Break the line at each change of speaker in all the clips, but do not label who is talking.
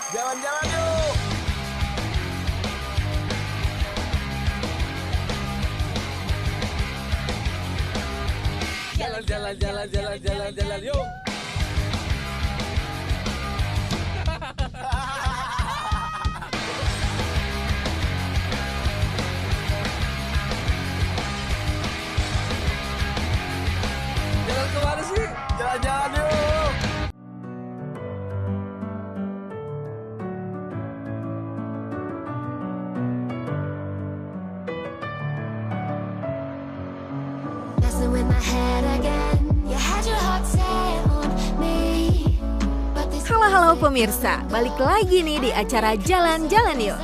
Jalan-jalan yuk. Jalan yuk. Jalan kemana sih? Jalan-jalan yuk.
Messing with my head again. You had your heart set on me. But this
Halo pemirsa, balik lagi nih di acara Jalan-Jalan Yuk.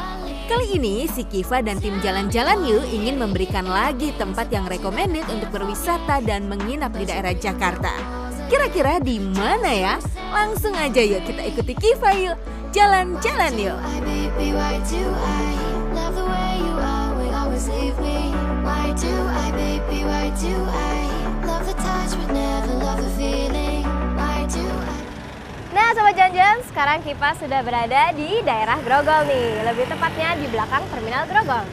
Kali ini si Kiva dan tim Jalan-Jalan Yuk ingin memberikan lagi tempat yang recommended untuk berwisata dan menginap di daerah Jakarta. Kira-kira di mana ya? Langsung aja yuk kita ikuti Kiva yuk. Jalan-jalan yuk.
why, baby, why do I love the way you will always leave me? Why do I, baby, why do I love the touch but never love the feeling? Why do I?
Nah Sobat Jalan-Jalan, sekarang Kiva sudah berada di daerah Grogol nih. Lebih tepatnya di belakang Terminal Grogol.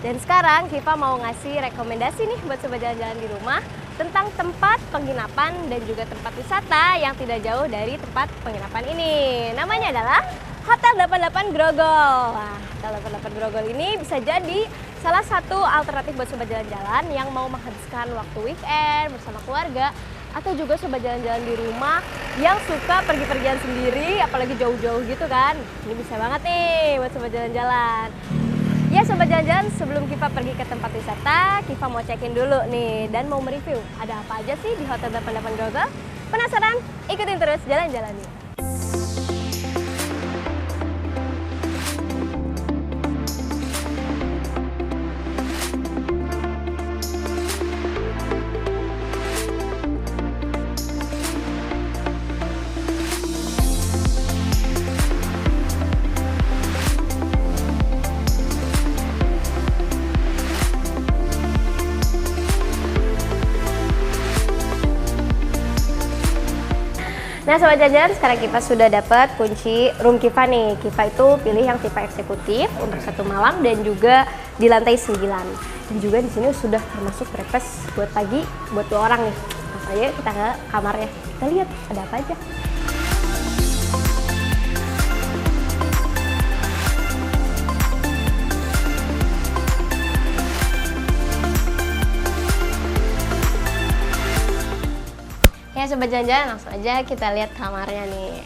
Dan sekarang Kiva mau ngasih rekomendasi nih buat Sobat Jalan-Jalan di rumah tentang tempat penginapan dan juga tempat wisata yang tidak jauh dari tempat penginapan ini. Namanya adalah Hotel 88 Grogol. Nah, Hotel 88 Grogol ini bisa jadi salah satu alternatif buat Sobat Jalan-Jalan yang mau menghabiskan waktu weekend bersama keluarga, atau juga Sobat Jalan-Jalan di rumah yang suka pergi-pergian sendiri, apalagi jauh-jauh gitu kan. Ini bisa banget nih buat Sobat Jalan-Jalan. Ya Sobat Jalan-Jalan, sebelum Kiva pergi ke tempat wisata, Kiva mau cekin dulu nih dan mau mereview ada apa aja sih di Hotel 88 Grogol. Penasaran? Ikutin terus Jalan-Jalan yuk. Nah Sobat Jalan-Jalan, sekarang Kiva sudah dapat kunci room Kiva nih. Kiva itu pilih yang tipe eksekutif untuk 1 malam dan juga di lantai 9. Dan juga di sini sudah termasuk breakfast buat pagi buat 2 orang nih. Langsung aja kita ke kamarnya. Kita lihat ada apa aja. Ya Sobat Jalan-Jalan, langsung aja kita lihat kamarnya nih.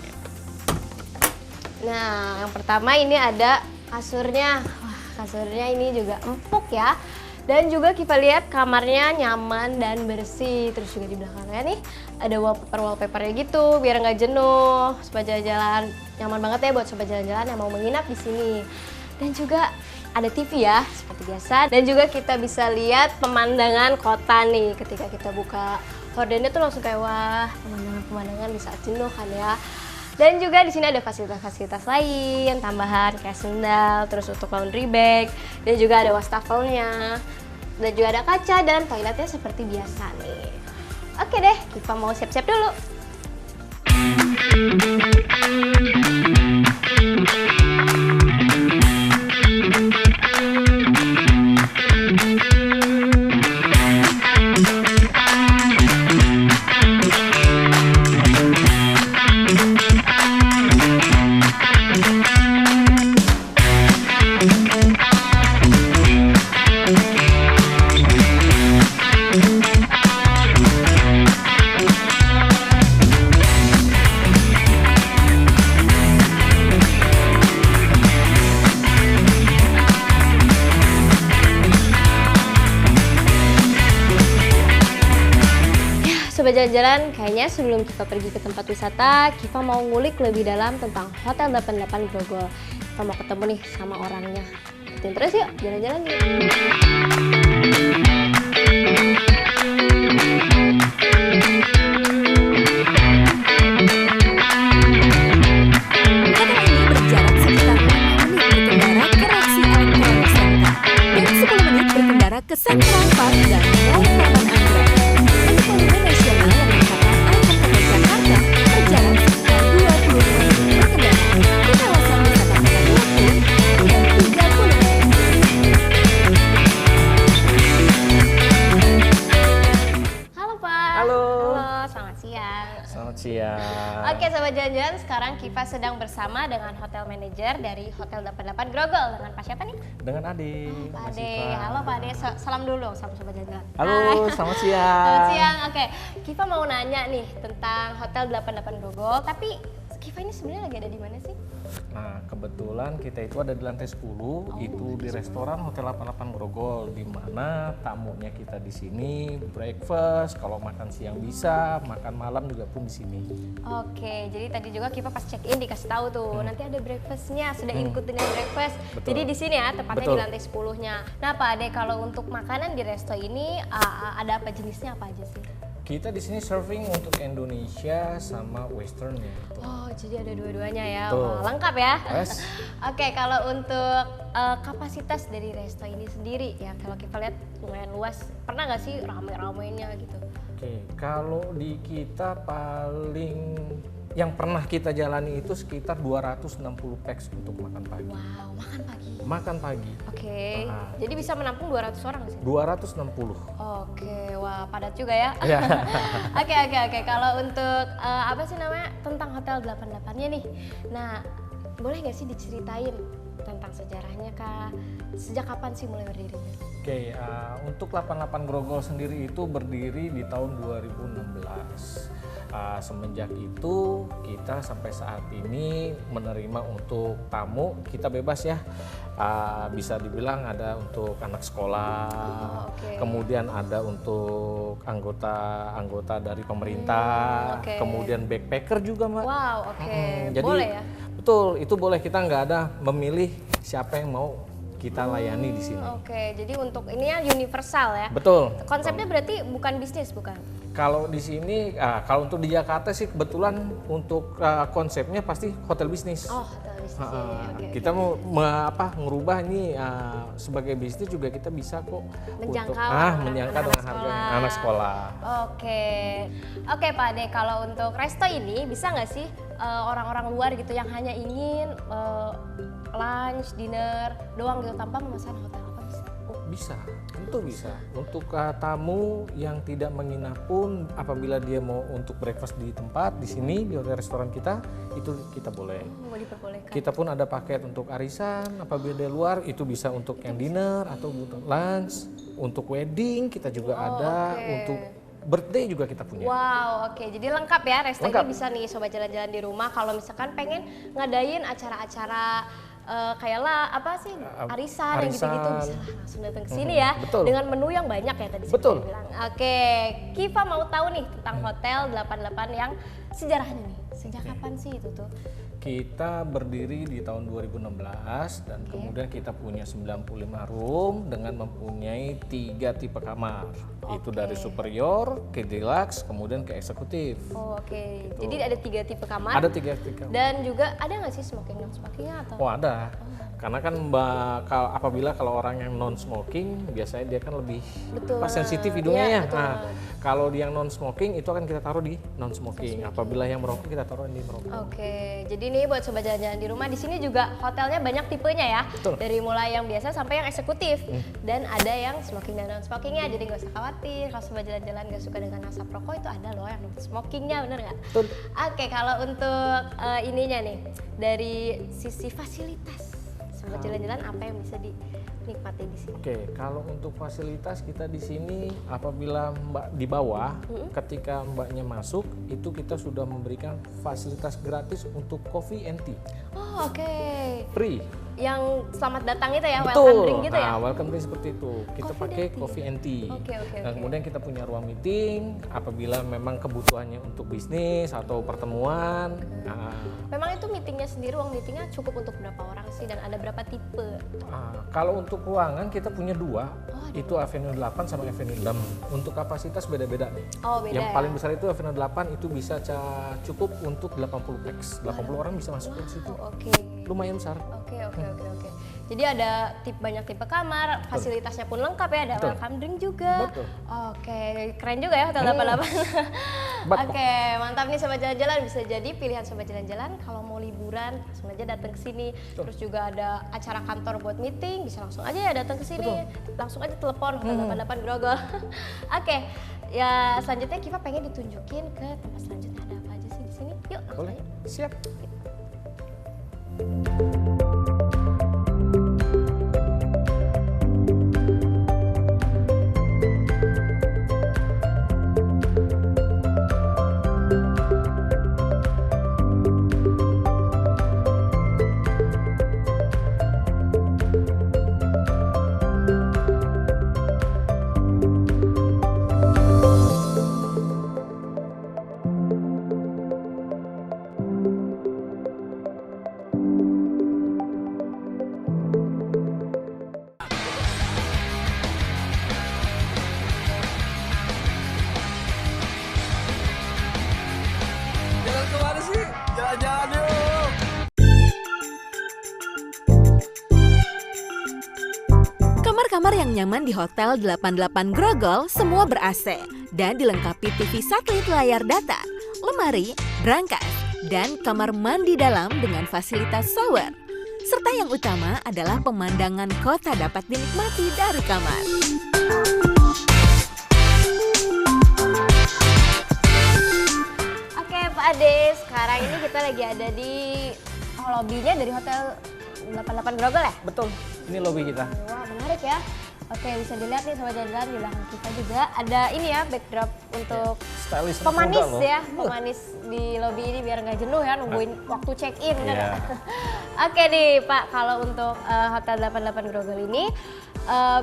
Nah, yang pertama ini ada kasurnya. Wah, kasurnya ini juga empuk ya. Dan juga kita lihat kamarnya nyaman dan bersih. Terus juga di belakangnya nih ada wallpaper-wallpapernya gitu biar nggak jenuh. Sobat Jalan-Jalan, nyaman banget ya buat Sobat Jalan-Jalan yang mau menginap di sini. Dan juga ada TV ya, seperti biasa. Dan juga kita bisa lihat pemandangan kota nih ketika kita buka hordennya tuh langsung kayak wah, pemandangan di saat jenuh kan ya. Dan juga di sini ada fasilitas-fasilitas lain tambahan kayak sendal, terus untuk laundry bag, dan juga ada wastafelnya. Dan juga ada kaca dan toiletnya seperti biasa nih. Oke deh, kita mau siap-siap dulu. Sobat Jalan-Jalan, kayaknya sebelum kita pergi ke tempat wisata, Kiva mau ngulik lebih dalam tentang Hotel 88 Grogol. Kita mau ketemu nih sama orangnya. Ikutin terus yuk, jalan-jalan yuk.
Hotel ini berjarak sekitar 5 menit berkendara ke Roxy Electronic Center dan 10 menit berkendara ke Central Park dan Mall Taman Anggrek. Untuk monumen nasional yang merupakan ikon kota Jakarta, berjarak sekitar 25 menit berkendara ke kawasan wisata
Oke, Sobat Jalan-Jalan, sekarang Kiva sedang bersama dengan hotel manager dari Hotel 88 Grogol. Dengan Pak siapa nih?
Dengan Ade.
Pak
Mas
Ade.
Iva.
Halo Pak Ade, salam dulu sama Sobat Jalan-Jalan.
Halo,
Hai.
selamat siang.
Selamat siang. Oke, Kiva mau nanya nih tentang Hotel 88 Grogol, tapi Kiva ini sebenarnya lagi ada di mana sih?
Nah, kebetulan kita itu ada di lantai 10, itu di restoran Hotel 88 Grogol, di mana tamunya kita di sini breakfast, kalau makan siang bisa, makan malam juga pun di sini.
Oke, jadi tadi juga Kiva pas check in dikasih tahu tuh, nanti ada breakfastnya, sudah include dengan breakfast.
Betul.
Jadi di sini ya, tepatnya
Betul.
di lantai 10-nya. Nah Pak Ade, kalau untuk makanan di resto ini ada apa jenisnya apa aja sih?
Kita di sini serving untuk Indonesia sama Western ya.
Oh, jadi ada dua-duanya ya.
Betul.
Wah, lengkap ya.
Yes.
Oke, kalau untuk kapasitas dari resto ini sendiri ya, kalau kita lihat lumayan luas. Pernah nggak sih rame-ramenya gitu?
Oke, kalau di kita paling yang pernah kita jalani itu sekitar 260 pax untuk makan pagi.
Wow, makan pagi.
Makan pagi.
Oke,
Ah.
jadi bisa menampung 200 orang di sini?
260.
Oke, wah padat juga ya.
Ya.
Oke. Kalau untuk apa sih namanya tentang Hotel 88-nya nih. Nah, boleh nggak sih diceritain tentang sejarahnya Kak? Sejak kapan sih mulai berdirinya?
Oke, untuk 88 Grogol sendiri itu berdiri di tahun 2016. Semenjak itu kita sampai saat ini menerima untuk tamu, kita bebas ya. Bisa dibilang ada untuk anak sekolah,
oke.
kemudian ada untuk anggota dari pemerintah,
oke.
kemudian backpacker juga Mbak.
Wow, oke.
Jadi
Boleh ya?
betul, itu boleh, kita nggak ada memilih siapa yang mau kita layani di sini.
Oke, jadi untuk ini ya universal ya?
Betul.
Konsepnya berarti bukan bisnis, bukan?
Kalau di sini, kalau untuk di Jakarta sih kebetulan untuk konsepnya pasti hotel bisnis.
Oh, hotel bisnis ini. Oke,
Kita mau ngerubah ini sebagai bisnis juga kita bisa kok
Menjangkau
untuk menjangkau
anak
dengan harga
sekolah.
anak sekolah.
Oke Pak Ade, kalau untuk resto ini bisa nggak sih orang-orang luar gitu yang hanya ingin lunch, dinner doang gitu tanpa memesan hotel apa bisa?
Oh, bisa, tentu bisa. Untuk tamu yang tidak menginap pun, apabila dia mau untuk breakfast di tempat di sini di hotel restoran kita, itu kita boleh.
Mau diperbolehkan?
Kita pun ada paket untuk arisan, apabila dari luar itu bisa untuk yang dinner atau untuk lunch, untuk wedding kita juga ada,
oke.
untuk birthday juga kita punya.
Wow, oke. Jadi lengkap ya, resto
Lengkap.
ini bisa nih sobat jalan-jalan di rumah kalau misalkan pengen ngadain acara-acara kayak lah apa sih arisan yang gitu-gitu bisa lah langsung datang ke sini ya
betul.
dengan menu yang banyak ya tadi
Betul.
saya bilang. Oke, Kiva mau tahu nih tentang Hotel 88 yang sejarahnya nih. Sejak kapan sih itu tuh?
Kita berdiri di tahun 2016 dan kemudian kita punya 95 room dengan mempunyai 3 tipe kamar. Itu dari superior ke deluxe kemudian ke eksekutif.
Oh, oke. Jadi ada 3 tipe kamar.
Ada 3 tipe kamar.
Dan juga ada nggak sih smoking non smokingnya atau?
Oh ada, karena kan apabila kalau orang yang non smoking biasanya dia kan lebih
Betul.
sensitif hidungnya
Iya,
ya.
betul.
Nah, kalau dia yang non smoking itu akan kita taruh di non smoking. Apabila yang merokok kita taruh di merokok.
Oke, jadi nih buat sobat jalan-jalan di rumah di sini juga hotelnya banyak tipenya ya.
Betul.
Dari mulai yang biasa sampai yang eksekutif. Dan ada yang smoking dan non smokingnya, jadi nggak usah khawatir kalau sobat jalan-jalan nggak suka dengan asap rokok itu ada loh yang smokingnya, bener nggak?
Betul.
Oke, kalau untuk ininya nih dari sisi fasilitas sobat jalan-jalan apa yang bisa dinikmati di sini?
Oke, kalau untuk fasilitas kita di sini apabila Mbak di bawah, ketika Mbaknya masuk itu kita sudah memberikan fasilitas gratis untuk coffee and tea,
Oh, oke.
free.
Yang selamat datang itu ya,
Betul.
welcome drink gitu ya?
Nah, welcome drink seperti itu. Kita
Coffee
pakai
and tea.
coffee and tea.
Oke, oke,
Nah,
oke.
kemudian kita punya ruang meeting apabila memang kebutuhannya untuk bisnis atau pertemuan. Nah,
Memang itu meetingnya sendiri, ruang meetingnya cukup untuk berapa orang sih dan ada berapa tipe?
kalau untuk ruangan kita punya 2,
Oh, ada
itu Avenue 8 sama Avenue 6. Untuk kapasitas beda-beda nih.
Oh, beda
Yang
ya?
paling besar itu Avenue 8 itu bisa cukup untuk 80 pax. 80 orang bisa masuk ke situ.
Oh, oke.
Lumayan besar.
Oke. Jadi ada banyak tipe kamar, fasilitasnya pun lengkap ya, ada
Betul.
welcome drink juga.
Betul.
Oke, keren juga ya Hotel 88.
Betul.
Oke, mantap nih sobat jalan-jalan, bisa jadi pilihan sobat jalan-jalan kalau mau liburan langsung aja datang ke sini. Terus juga ada acara kantor buat meeting, bisa langsung aja ya datang ke sini. Langsung aja telepon Hotel 88 Grogol. Oke, ya selanjutnya Kiva pengen ditunjukin ke tempat selanjutnya ada apa aja sih di sini? Yuk,
Boleh? Siap.
Jalan kemana sih? Jalan-jalan yuk.
Kamar-kamar yang nyaman di Hotel 88 Grogol semua ber-AC dan dilengkapi TV satelit layar datar, lemari, brankas, dan kamar mandi dalam dengan fasilitas shower. Serta yang utama adalah pemandangan kota dapat dinikmati dari kamar.
Oke Pak Ade, sekarang ini kita lagi ada di lobbynya dari Hotel 88 Grogol ya?
Betul. Ini lobby kita.
Wah menarik ya. Oke bisa dilihat nih sobat jalan-jalan di belakang kita juga ada ini ya backdrop untuk
Stylish anak
pemanis
muda loh.
ya, pemanis di lobby ini biar nggak jenuh ya nungguin waktu check in kan.
Iya.
Oke nih Pak, kalau untuk Hotel 88 Grogol ini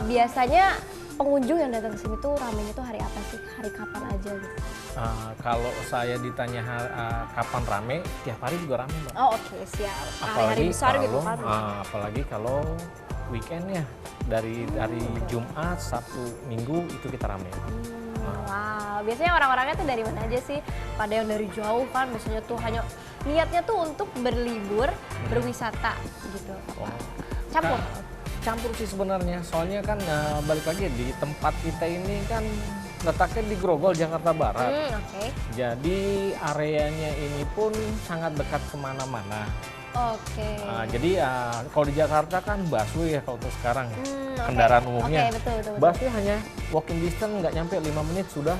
biasanya pengunjung yang datang ke sini tuh ramenya tuh hari apa sih? Hari kapan aja gitu?
Kalau saya ditanya kapan rame, tiap hari juga rame, Mbak.
Oh oke siap. Hari-hari besar gitu kan.
Apalagi kalau weekend ya, dari Jumat, Sabtu, Minggu itu kita rame.
Wow, biasanya orang-orangnya tuh dari mana aja sih? Pada yang dari jauh kan, biasanya tuh hanya niatnya tuh untuk berlibur, berwisata gitu.
Oh.
Campur.
Campur sih sebenarnya, soalnya kan balik lagi di tempat kita ini kan letaknya di Grogol, Jakarta Barat.
Oke.
Jadi areanya ini pun sangat dekat kemana-mana.
Oke.
Jadi kalau di Jakarta kan busway ya kalau untuk sekarang
Oke.
kendaraan umumnya.
Oke, betul.
Busway hanya walking distance, nggak nyampe 5 menit sudah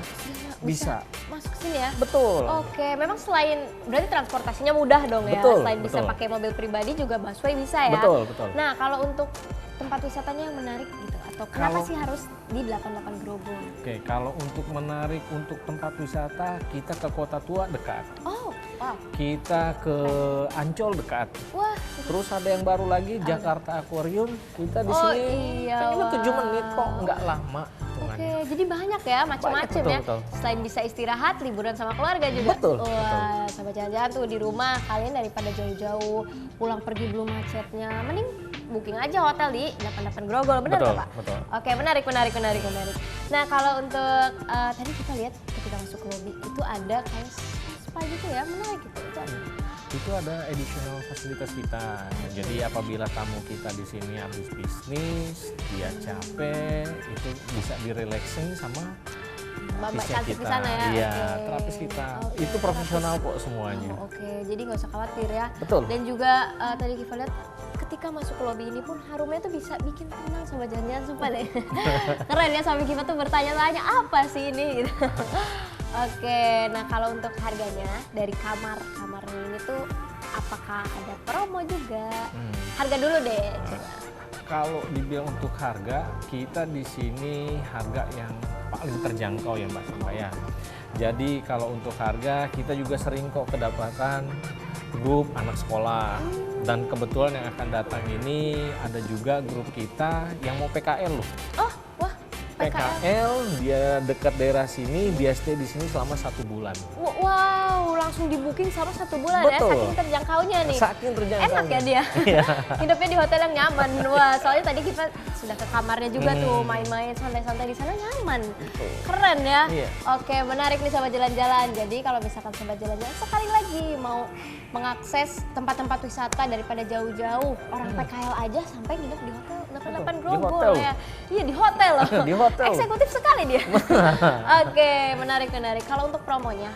bisa.
Masuk ke sini ya?
Betul.
Oke, memang selain berarti transportasinya mudah dong ya.
Betul,
Selain bisa
betul.
pakai mobil pribadi juga busway bisa ya.
Betul.
Nah, kalau untuk tempat wisatanya yang menarik gitu atau kenapa
Kalau-
sih harus di 88 Grogol?
Oke, kalau untuk menarik untuk tempat wisata, kita ke Kota Tua dekat.
Oh, wow.
Kita ke Ancol dekat.
Wah,
Terus ada yang baru lagi, Jakarta Aquarium. Kita di
Oh,
sini
iya,
kan cuma 7
wow.
menit kok, nggak lama.
Oke, jadi banyak ya macam-macam
Banyak,
ya.
betul.
Selain bisa istirahat, liburan sama keluarga juga.
Betul,
Wah, sampai jalan-jalan tuh di rumah kalian daripada jauh-jauh pulang pergi belum macetnya, mending booking aja hotel di 88 Grogol, benar
Betul,
nggak Pak?
betul.
Oke, menarik. Nah, kalau untuk tadi kita lihat ketika masuk ke lobby itu ada kayak spa gitu ya, menarik gitu. Itu ada.
Itu ada additional fasilitas kita. Jadi apabila tamu kita di sini habis bisnis, dia capek, itu bisa direlaxing sama
Mbak-mbak
terapis
cantik di
kita.
sana ya.
Iya,
Oke.
terapis kita.
Oke,
Itu profesional kok semuanya.
Oh, oke, jadi nggak usah khawatir ya.
Betul.
Dan juga tadi kita lihat ketika masuk ke lobby ini pun harumnya tuh bisa bikin tenang sama jalan-jalan sumpah deh. Keren ya, suami kita tuh bertanya-tanya apa sih ini gitu. Oke, nah kalau untuk harganya dari kamarnya ini tuh apakah ada promo juga? Harga dulu deh. Coba.
Kalau dibilang untuk harga, kita di sini harga yang paling terjangkau ya Mbak Sinta ya. Jadi kalau untuk harga kita juga sering kok kedapatan grup anak sekolah. Dan kebetulan yang akan datang ini ada juga grup kita yang mau PKL loh.
Oh, wah, PKL.
PKL dia dekat daerah sini, dia stay di sini selama 1 bulan.
Wow, langsung di booking sama 1 bulan ya,
Betul.
saking terjangkaunya nih.
Saking terjangkau.
Enak ya dia,
Iya.
hidupnya di hotel yang nyaman. Wah, soalnya tadi kita sudah ke kamarnya juga tuh, main-main santai-santai di sana nyaman. Keren ya.
Iya.
Oke, menarik nih sobat jalan-jalan. Jadi kalau misalkan sobat jalan-jalan sekali lagi mau mengakses tempat-tempat wisata daripada jauh-jauh, orang PKL aja sampai nginep di hotel 88
Di
Grogol
hotel.
ya. Iya di hotel loh.
Di hotel.
Eksekutif sekali dia. Oke, menarik. Kalau untuk promonya?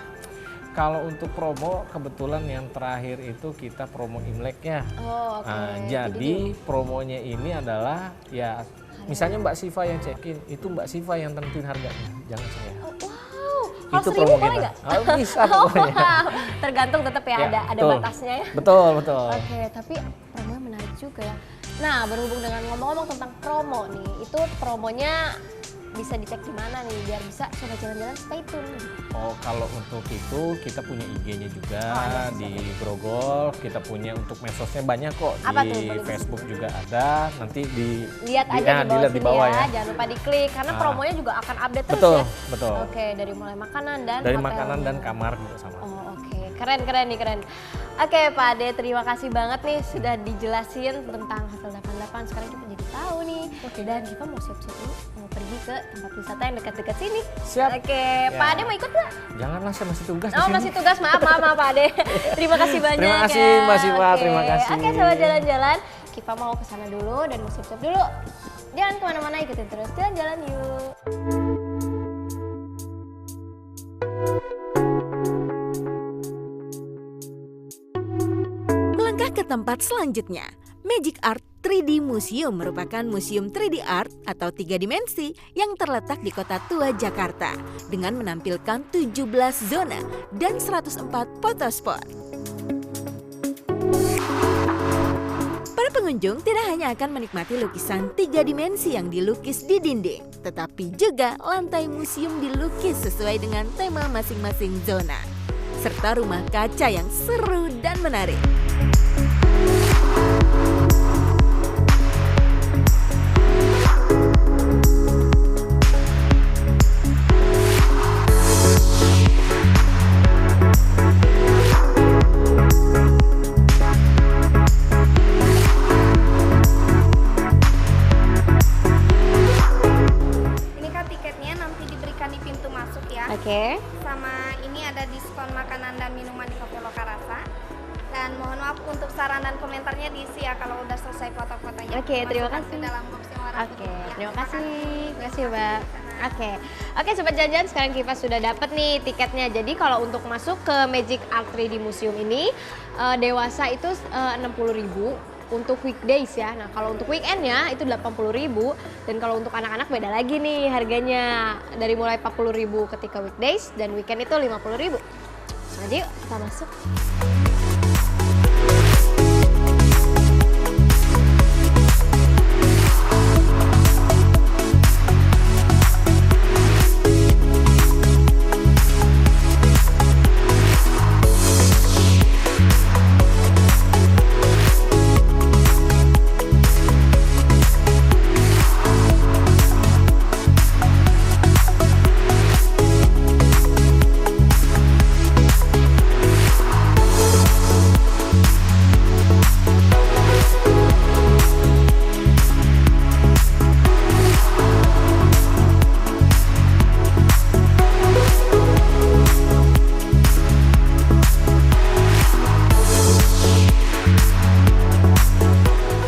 Kalau untuk promo, kebetulan yang terakhir itu kita promo Imlek ya.
Oh, oke.
Jadi promonya ini adalah ya misalnya Mbak Siva yang check-in, itu Mbak Siva yang tentuin harganya, jangan saya.
Wow, Kalau
itu
1.000
promo
boleh
kita.
nggak?
Bisa pokoknya.
Wow. Tergantung tetap ya,
Ya,
ada
betul.
batasnya ya.
Betul, betul.
Oke, tapi promonya menarik juga ya. Nah, berhubung dengan ngomong-ngomong tentang promo nih, itu promonya bisa dicek di mana nih biar bisa coba jalan-jalan stay tune.
Oh, kalau untuk itu kita punya IG-nya juga
ada
di Grogol. Kita punya untuk medsosnya banyak kok.
Apa tuh?
Di
Boleh
Facebook juga ada. Nanti
Lihat aja
dilihat
di
di
bawah
bawah
sini ya.
ya.
Jangan lupa diklik karena
Ah.
promonya juga akan update terus
Betul,
ya.
betul.
Oke, dari mulai makanan dan
Dari
hotel.
makanan dan kamar juga sama.
Oh, oke. Keren nih, keren. Oke, Pak Ade, terima kasih banget nih sudah dijelasin tentang Hotel 88. Sekarang kita jadi tahu nih. Dan kita mau siap-siap dulu mau pergi ke tempat wisata yang dekat-dekat sini.
Siap.
Oke,
Ya.
Pak Ade mau ikut nggak?
Janganlah, saya masih tugas di
Oh,
sini.
masih tugas. Maaf Pak Ade. Terima kasih banyak.
Terima kasih,
ya.
Mbak Siva.
Oke.
Terima kasih.
Oke, sahabat jalan-jalan. Kita mau ke sana dulu dan mau siap-siap dulu. Jangan kemana-mana, ikutin terus jalan-jalan yuk.
Melangkah ke tempat selanjutnya, Magic Art 3D Museum merupakan museum 3D art atau 3 dimensi yang terletak di Kota Tua, Jakarta dengan menampilkan 17 zona dan 104 fotospot. Para pengunjung tidak hanya akan menikmati lukisan 3 dimensi yang dilukis di dinding, tetapi juga lantai museum dilukis sesuai dengan tema masing-masing zona, serta rumah kaca yang seru dan menarik.
Ini kan tiketnya nanti diberikan di pintu masuk ya.
Oke.
Sama ini ada diskon makanan dan minuman di Cafe Lokarasa. Dan mohon maaf untuk saran dan komentarnya diisi ya kalau udah selesai foto-fotonya.
Oke, terima
Masukkan ke
kasih.
dalam box yang warna
Oke,
putih ya.
terima kasih. Terima kasih, Mbak. Oke, Sobat Jajan, sekarang kita sudah dapat nih tiketnya. Jadi kalau untuk masuk ke Magic Art 3D Museum ini, dewasa itu 60.000 untuk weekdays ya. Nah, kalau untuk weekendnya itu 80.000 dan kalau untuk anak-anak beda lagi nih harganya. Dari mulai 40.000 ketika weekdays dan weekend itu 50.000. Jadi kita masuk.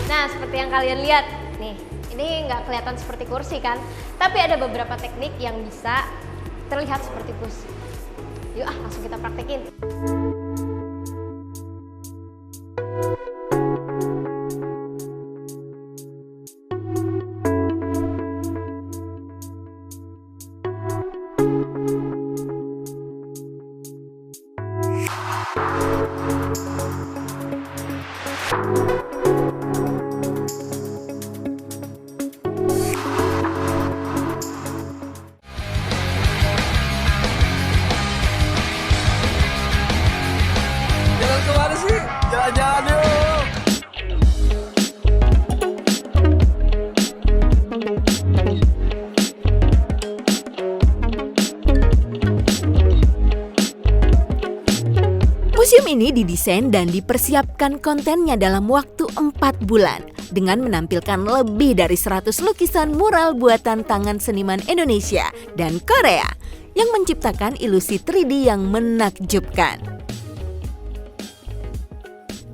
Nah, seperti yang kalian lihat nih, ini nggak kelihatan seperti kursi kan, tapi ada beberapa teknik yang bisa terlihat seperti kursi. Yuk langsung kita praktekin.
Jalan kemana sih? Jalan-jalan yuk.
Museum ini didesain dan dipersiapkan kontennya dalam waktu 4 bulan dengan menampilkan lebih dari 100 lukisan mural buatan tangan seniman Indonesia dan Korea yang menciptakan ilusi 3D yang menakjubkan.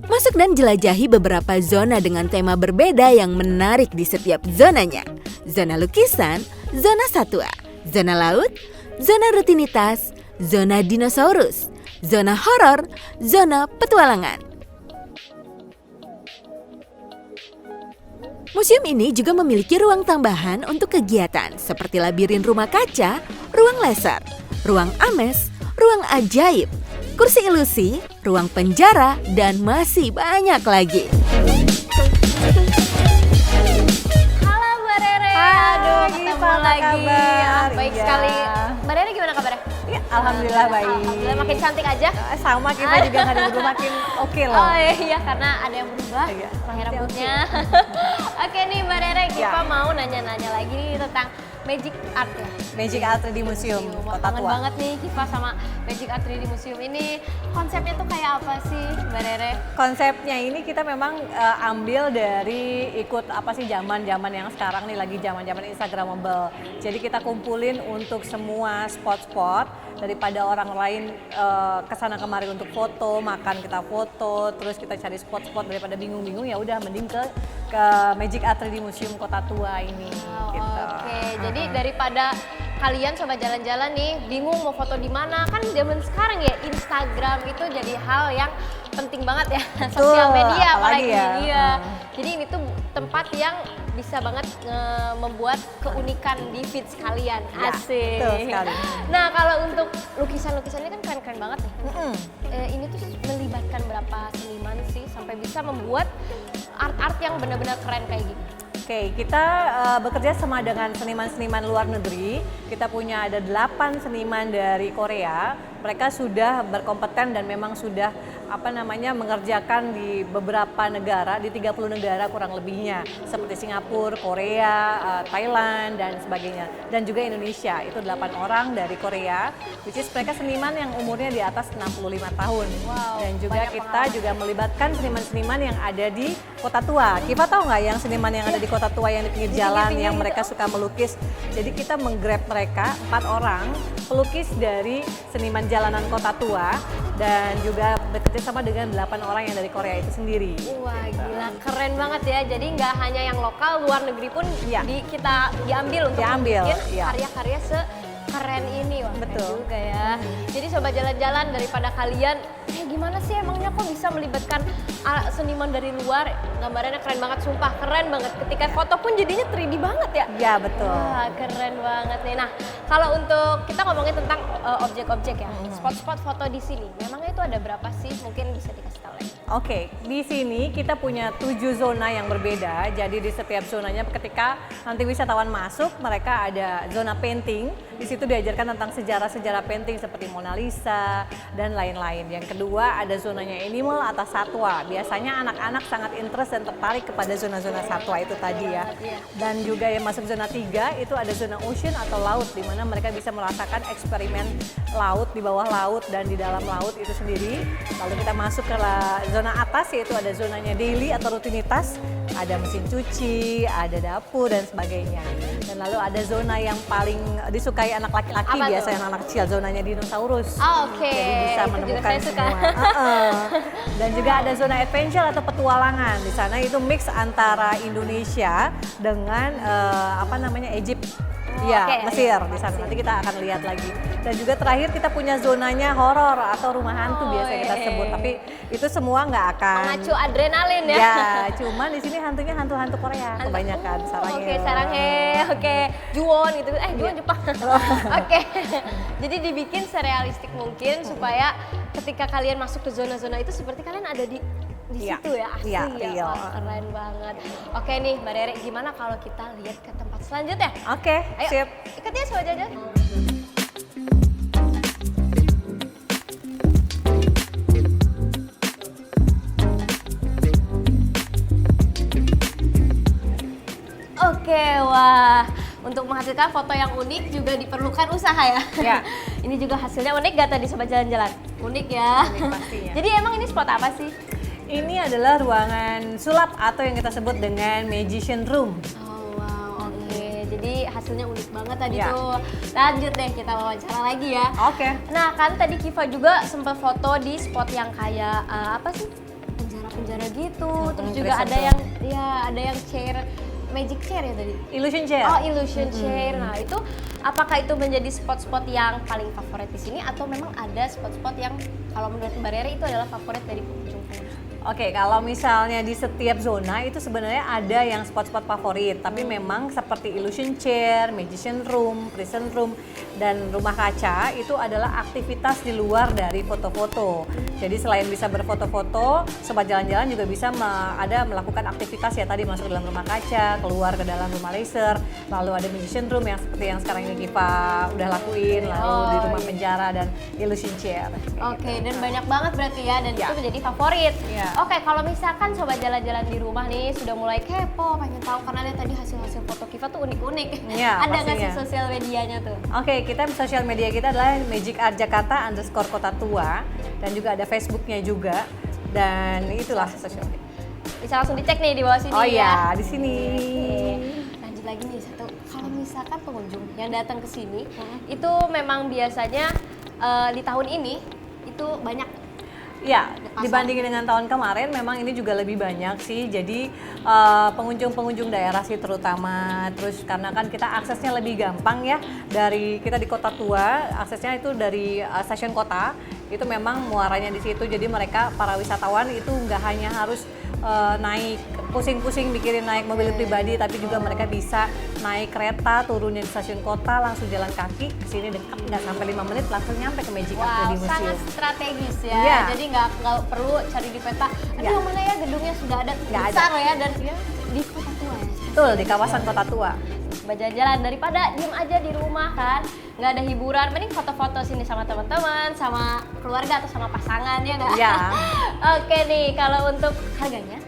Masuk dan jelajahi beberapa zona dengan tema berbeda yang menarik di setiap zonanya. Zona lukisan, zona satwa, zona laut, zona rutinitas, zona dinosaurus, zona horor, zona petualangan. Museum ini juga memiliki ruang tambahan untuk kegiatan seperti labirin rumah kaca, ruang laser, ruang ames, ruang ajaib, kursi ilusi, ruang penjara, dan masih banyak lagi.
Halo Mbak Rere. Aduh, ketemu
Giva, apa
lagi.
kabar?
Baik
Iya.
sekali. Mbak Rere gimana kabarnya?
Ya, alhamdulillah baik.
Alhamdulillah makin cantik aja.
Sama kita juga hari minggu makin oke loh.
Oh iya, karena ada yang berubah
Iya.
pakai rambutnya. Oke nih Mbak Rere, kita
Ya.
mau nanya-nanya lagi nih tentang Magic Art ya.
Magic Art di Museum
Wah,
Kota
kangen
Tua.
banget nih Kiva sama Magic Art 3D Museum ini. Konsepnya tuh kayak apa sih Mbak Rere?
Konsepnya ini kita memang ambil dari ikut apa sih zaman-zaman yang sekarang nih lagi zaman-zaman Instagramable. Jadi kita kumpulin untuk semua spot-spot daripada orang lain kesana kemari untuk foto, makan kita foto, terus kita cari spot-spot daripada bingung-bingung ya udah mending ke Magic Art 3D Museum Kota Tua ini.
Oh,
gitu.
Oke, jadi daripada kalian coba jalan-jalan nih bingung mau foto di mana, kan zaman sekarang ya Instagram itu jadi hal yang penting banget ya. Sosial media
apalagi
apalagi
ya.
iya. Jadi ini tuh tempat yang bisa banget membuat keunikan di feeds kalian.
Ya,
Asik.
betul sekali.
Nah, kalau untuk lukisan-lukisan ini kan keren-keren banget nih.
Mm-mm.
Ini tuh melibatkan berapa seniman sih sampai bisa membuat art-art yang benar-benar keren kayak gini?
Oke, kita bekerja sama dengan seniman-seniman luar negeri. Kita punya ada 8 seniman dari Korea. Mereka sudah berkompeten dan memang sudah mengerjakan di beberapa negara, di 30 negara kurang lebihnya, seperti Singapura, Korea, Thailand dan sebagainya. Dan juga Indonesia, itu 8 orang dari Korea, which is mereka seniman yang umurnya di atas 65 tahun.
Wow,
Dan juga
banyak
kita
pengalaman.
juga melibatkan seniman-seniman yang ada di Kota Tua. Kiva tahu nggak yang seniman yang ada di Kota Tua yang di pinggir jalan
pinggir-pinggir
yang
gitu.
mereka suka melukis. Jadi kita menggrab mereka 4 orang pelukis dari seniman jalanan Kota Tua dan juga bekerja sama dengan 8 orang yang dari Korea itu sendiri.
Wah gila, keren banget ya. Jadi nggak hanya yang lokal, luar negeri pun
Iya.
kita diambil untuk
Diambil,
bikin
iya.
karya-karya sekeren ini. Wah, keren
Betul.
juga ya. Jadi sobat jalan-jalan, daripada kalian gimana sih emangnya kok bisa melibatkan seniman dari luar, gambarannya keren banget, sumpah keren banget. Ketika foto pun jadinya 3D banget ya.
Ya betul.
Wah, keren banget nih. Nah, kalau untuk kita ngomongin tentang objek-objek ya, spot-spot foto di sini, memangnya itu ada berapa sih? Mungkin bisa dikasih tahu lagi.
Oke, di sini kita punya 7 zona yang berbeda. Jadi di setiap zonanya ketika nanti wisatawan masuk, mereka ada zona painting. Di situ diajarkan tentang sejarah-sejarah painting seperti Mona Lisa dan lain-lain. Yang kedua ada zonanya animal atau satwa. Biasanya anak-anak sangat interest dan tertarik kepada zona-zona satwa itu tadi ya. Dan juga yang masuk zona 3 itu ada zona ocean atau laut, di mana mereka bisa merasakan eksperimen laut, di bawah laut dan di dalam laut itu sendiri. Lalu kita masuk ke zona atas, yaitu ada zonanya daily atau rutinitas, ada mesin cuci, ada dapur dan sebagainya. Dan lalu ada zona yang paling disukai anak laki-laki,
Apa tuh?
biasanya anak kecil, zonanya dinosaurus.
Oke,
Jadi bisa
itu juga
menemukan
saya suka.
semua. Dan juga ada zona adventure atau petualangan. Di sana itu mix antara Indonesia dengan Egypt.
Oh,
Ya,
oke,
Mesir
iya,
di sana.
Mesir.
Nanti kita akan lihat lagi. Dan juga terakhir kita punya zonanya horor atau rumah hantu
Oh,
biasa kita
iya.
sebut. Tapi itu semua nggak akan.
Memacu adrenalin ya.
Ya, cuman di sini hantunya hantu-hantu Korea kebanyakan. Sarangnya.
Oke, saranghe, oke, Juwon gitu, Juwon Jepang. Oke, jadi dibikin serealistik mungkin supaya ketika kalian masuk ke zona-zona itu seperti kalian ada di
Iya.
situ ya, asli
Iya,
ya.
real.
Wah, keren banget. Oke nih, Mbak Rere, gimana kalau kita lihat ke tempat selanjutnya?
Oke,
Ayo,
sip.
ikut ya Sobat Jajan. Oke, wah. Untuk menghasilkan foto yang unik juga diperlukan usaha ya.
Ya.
Ini juga hasilnya unik gak tadi Sobat Jalan-Jalan? Unik ya.
Unik pastinya.
Jadi emang ini spot apa sih?
Ini adalah ruangan sulap atau yang kita sebut dengan magician room.
Oh wow, oke. Jadi hasilnya unik banget tadi
Ya.
tuh. Lanjut deh, kita wawancara lagi ya.
Oke.
Nah kan tadi Kiva juga sempat foto di spot yang kayak apa sih? Penjara-penjara gitu. Terus juga
prison
ada
room.
yang ada yang chair, magic chair ya tadi.
Illusion chair.
Oh, illusion chair. Nah, itu apakah itu menjadi spot-spot yang paling favorit di sini atau memang ada spot-spot yang kalau menurut Mbak Rere itu adalah favorit dari pengunjung?
Oke, kalau misalnya di setiap zona itu sebenarnya ada yang spot-spot favorit, tapi memang seperti Illusion Chair, Magician Room, Prison Room, dan Rumah Kaca itu adalah aktivitas di luar dari foto-foto. Jadi selain bisa berfoto-foto, sobat jalan-jalan juga bisa melakukan aktivitas ya tadi masuk ke dalam rumah kaca, keluar ke dalam rumah laser, lalu ada Magician Room yang seperti yang sekarang ini Kiva udah lakuin, lalu di rumah penjara dan Illusion Chair.
Oke, dan banyak banget berarti ya, dan itu menjadi favorit. Oke, kalau misalkan sobat jalan-jalan di rumah nih sudah mulai kepo, pengen tahu karena lihat tadi hasil-hasil foto Kiva tuh unik-unik.
Iya,
Ada nggak sih
pastinya.
sosial medianya tuh?
Oke, kita sosial media kita adalah Magic Art Jakarta _Kota Tua dan juga ada Facebooknya juga dan itulah sosial media.
Bisa langsung dicek nih di bawah sini
Oh
ya.
iya, di sini.
Lanjut lagi nih satu, kalau misalkan pengunjung yang datang ke sini itu memang biasanya di tahun ini itu banyak.
Ya, dibandingin dengan tahun kemarin memang ini juga lebih banyak sih. Jadi pengunjung-pengunjung daerah sih terutama. Terus karena kan kita aksesnya lebih gampang ya. Dari kita di Kota Tua, aksesnya itu dari stasiun kota. Itu memang muaranya di situ. Jadi mereka para wisatawan itu nggak hanya harus naik pusing-pusing mikirin naik mobil pribadi, tapi juga mereka bisa naik kereta turunnya di stasiun kota langsung jalan kaki ke sini dekat, nggak sampai 5 menit langsung nyampe ke Magic Art
Wow,
Museum.
sangat strategis ya.
Iya.
Jadi nggak perlu cari di peta. Aduh,
Iya.
yang mana ya gedungnya sudah ada
Nggak
besar ya dan di Kota Tua ya.
Betul, di kawasan Kota Tua.
Coba jalan-jalan daripada diem aja di rumah kan, nggak ada hiburan, mending foto-foto sini sama teman-teman, sama keluarga atau sama pasangan ya nggak?
Iya.
Oke nih, kalau untuk harganya?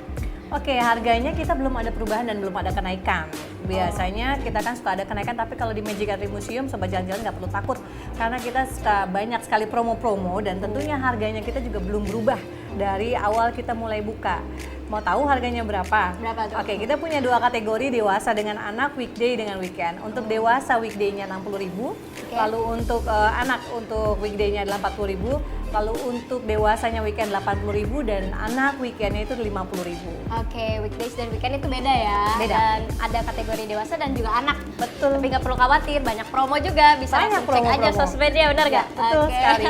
Oke, harganya kita belum ada perubahan dan belum ada kenaikan. Biasanya kita kan suka ada kenaikan, tapi kalau di Magic Art Museum sobat jalan-jalan nggak perlu takut karena kita suka banyak sekali promo-promo dan tentunya harganya kita juga belum berubah dari awal kita mulai buka. Mau tahu harganya berapa?
Berapa tuh?
Oke, kita punya 2 kategori, dewasa dengan anak, weekday dengan weekend. Untuk dewasa weekday-nya 60.000, lalu untuk anak untuk weekday-nya adalah 40.000, lalu untuk dewasanya weekend 80.000 dan anak weekend-nya itu 50.000.
Oke, weekdays dan weekend itu beda ya.
Beda.
Dan ada kategori dewasa dan juga anak.
Betul.
Tapi nggak perlu khawatir, banyak promo juga. Bisa
Banyak
langsung cek aja
promo-promo.
sosmednya, benar nggak?
Betul
Oke.
sekali.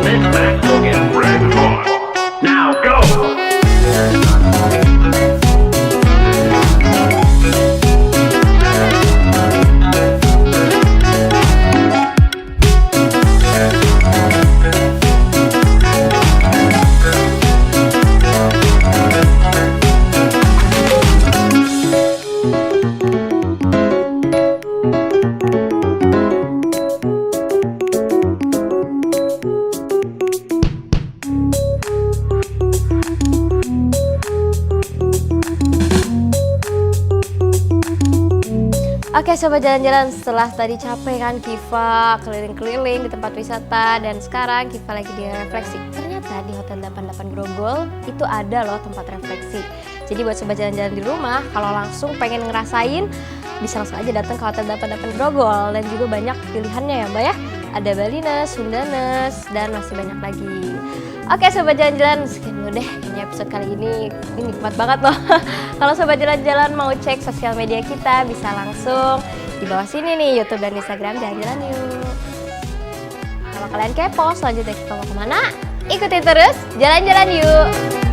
This match will get red hot. Now go!
Oke sobat jalan-jalan, setelah tadi capek kan Kiva keliling-keliling di tempat wisata dan sekarang Kiva lagi di refleksi. Ternyata di Hotel 88 Grogol itu ada loh tempat refleksi. Jadi buat sobat jalan-jalan di rumah kalau langsung pengen ngerasain bisa langsung aja datang ke Hotel 88 Grogol dan juga banyak pilihannya ya Mbak ya. Ada Balinese, Sundanese dan masih banyak lagi. Oke sobat jalan-jalan, sekian dulu deh kayaknya episode kali ini nikmat banget loh. Kalau sobat jalan-jalan mau cek sosial media kita bisa langsung di bawah sini nih YouTube dan Instagram Jalan-Jalan Yuk. Kalau kalian kepo selanjutnya kita mau kemana? Ikutin terus Jalan-Jalan Yuk.